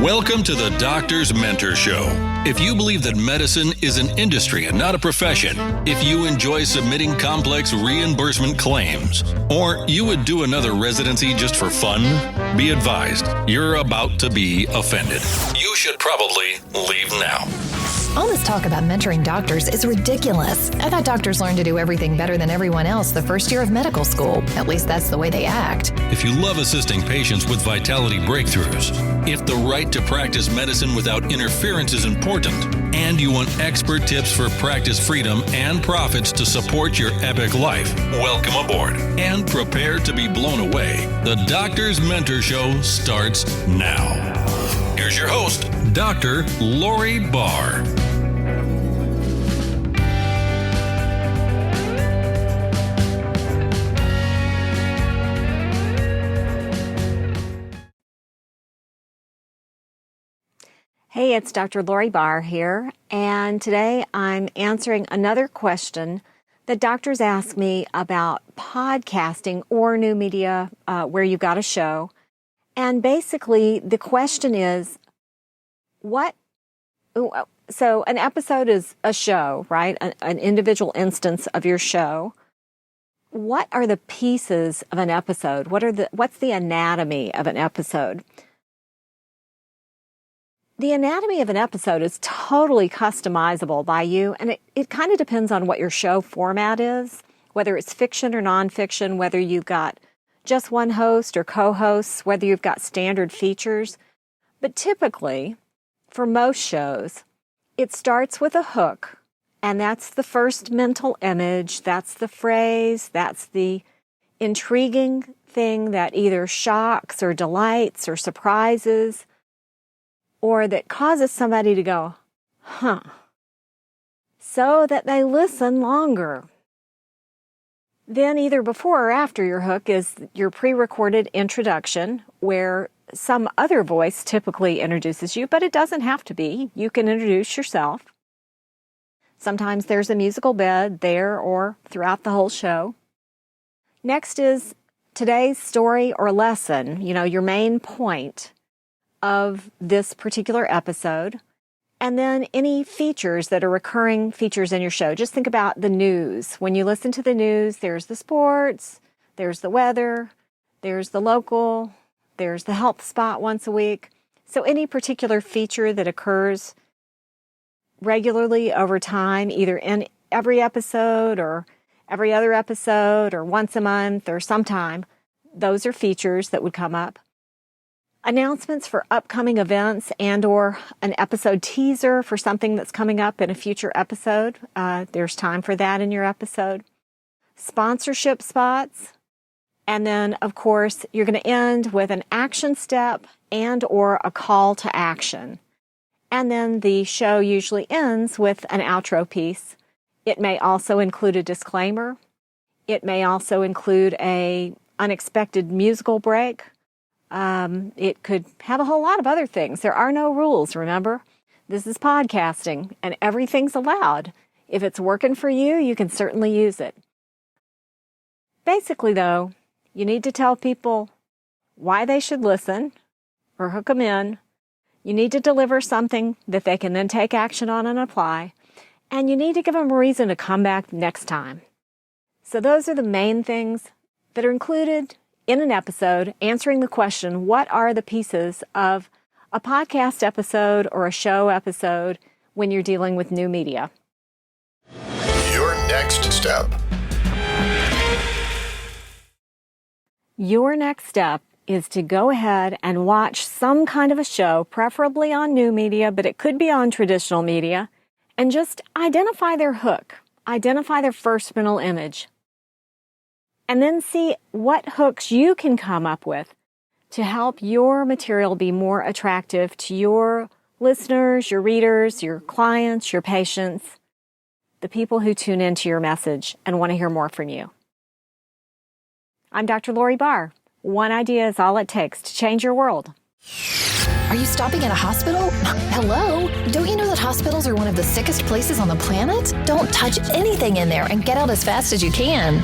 Welcome to the Doctor's Mentor Show. If you believe that medicine is an industry and not a profession, if you enjoy submitting complex reimbursement claims, or you would do another residency just for fun, be advised, you're about to be offended. You should probably leave now. All this talk about mentoring doctors is ridiculous. I thought doctors learned to do everything better than everyone else the first year of medical school. At least that's the way they act. If you love assisting patients with vitality breakthroughs, if the right to practice medicine without interference is important, and you want expert tips for practice freedom and profits to support your epic life, welcome aboard and prepare to be blown away. The Doctor's Mentor Show starts now. Here's your host, Dr. Lori Barr. Hey, it's Dr. Lori Barr here, and today I'm answering another question that doctors ask me about podcasting or new media where you've got a show. And basically, the question is, so an episode is a show, right? An individual instance of your show. What are the pieces of an episode? What's the anatomy of an episode? The anatomy of an episode is totally customizable by you, and it kind of depends on what your show format is, whether it's fiction or nonfiction, whether you've got just one host or co-hosts, whether you've got standard features. But typically, for most shows, it starts with a hook, and that's the first mental image, that's the phrase, that's the intriguing thing that either shocks or delights or surprises, or that causes somebody to go, huh, so that they listen longer. Then either before or after your hook is your pre-recorded introduction, where some other voice typically introduces you, but it doesn't have to be. You can introduce yourself. Sometimes there's a musical bed there or throughout the whole show. Next is today's story or lesson, your main point of this particular episode, and then any features that are recurring features in your show. Just think about the news. When you listen to the news, there's the sports, there's the weather, there's the local, there's the health spot once a week. So any particular feature that occurs regularly over time, either in every episode or every other episode or once a month or sometime, those are features that would come up. Announcements for upcoming events and or an episode teaser for something that's coming up in a future episode. There's time for that in your episode. Sponsorship spots. And then, of course, you're going to end with an action step and or a call to action. And then the show usually ends with an outro piece. It may also include a disclaimer. It may also include a unexpected musical break. It could have a whole lot of other things. There are no rules, remember? This is podcasting, and everything's allowed. If it's working for you, you can certainly use it. Basically, though, you need to tell people why they should listen or hook them in. You need to deliver something that they can then take action on and apply. And you need to give them a reason to come back next time. So those are the main things that are included in an episode, answering the question, what are the pieces of a podcast episode or a show episode when you're dealing with new media? Your next step. Your next step is to go ahead and watch some kind of a show, preferably on new media, but it could be on traditional media, and just identify their hook, identify their first mental image. And then see what hooks you can come up with to help your material be more attractive to your listeners, your readers, your clients, your patients, the people who tune into your message and want to hear more from you. I'm Dr. Lori Barr. One idea is all it takes to change your world. Are you stopping at a hospital? Hello? Don't you know that hospitals are one of the sickest places on the planet? Don't touch anything in there and get out as fast as you can.